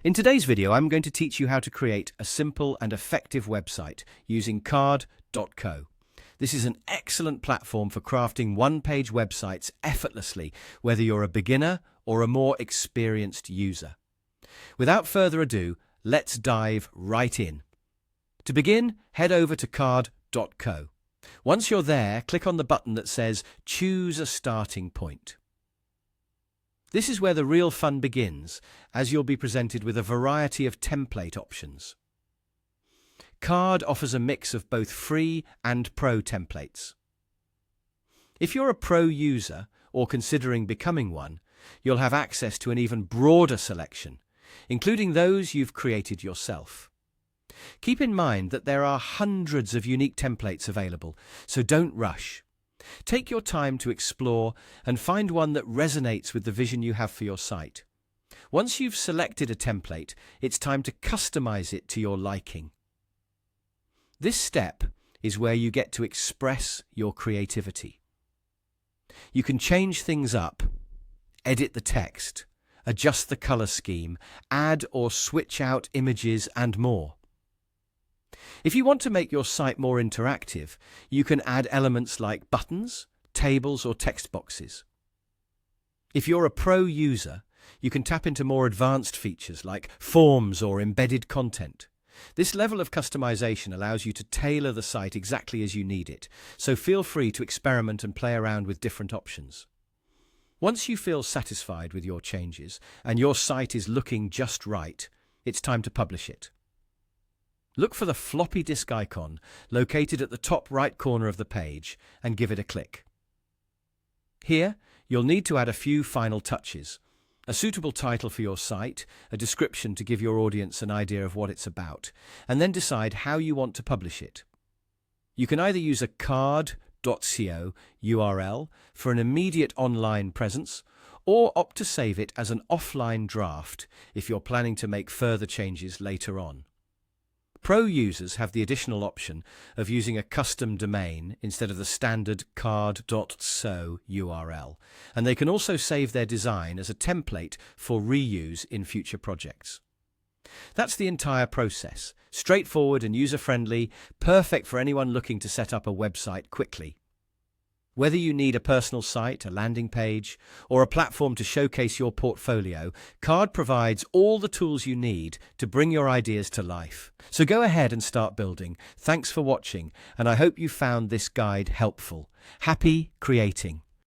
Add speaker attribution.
Speaker 1: In today's video, I'm going to teach you how to create a simple and effective website using Card.co. This is an excellent platform for crafting one-page websites effortlessly, whether you're a beginner or a more experienced user. Without further ado, let's dive right in. To begin, head over to Card.co. Once you're there, click on the button that says Choose a Starting Point. This is where the real fun begins, as you'll be presented with a variety of template options. Card offers a mix of both free and pro templates. If you're a pro user, or considering becoming one, you'll have access to an even broader selection, including those you've created yourself. Keep in mind that there are hundreds of unique templates available, so don't rush. Take your time to explore and find one that resonates with the vision you have for your site. Once you've selected a template, it's time to customize it to your liking. This step is where you get to express your creativity. You can change things up, edit the text, adjust the color scheme, add or switch out images, and more. If you want to make your site more interactive, you can add elements like buttons, tables, or text boxes. If you're a pro user, you can tap into more advanced features like forms or embedded content. This level of customization allows you to tailor the site exactly as you need it, so feel free to experiment and play around with different options. Once you feel satisfied with your changes and your site is looking just right, it's time to publish it. Look for the floppy disk icon located at the top right corner of the page and give it a click. Here, you'll need to add a few final touches: a suitable title for your site, a description to give your audience an idea of what it's about, and then decide how you want to publish it. You can either use a Card.co URL for an immediate online presence, or opt to save it as an offline draft if you're planning to make further changes later on. Pro users have the additional option of using a custom domain instead of the standard Card.so URL, and they can also save their design as a template for reuse in future projects. That's the entire process, straightforward and user-friendly, perfect for anyone looking to set up a website quickly. Whether you need a personal site, a landing page, or a platform to showcase your portfolio, Card provides all the tools you need to bring your ideas to life. So go ahead and start building. Thanks for watching, and I hope you found this guide helpful. Happy creating!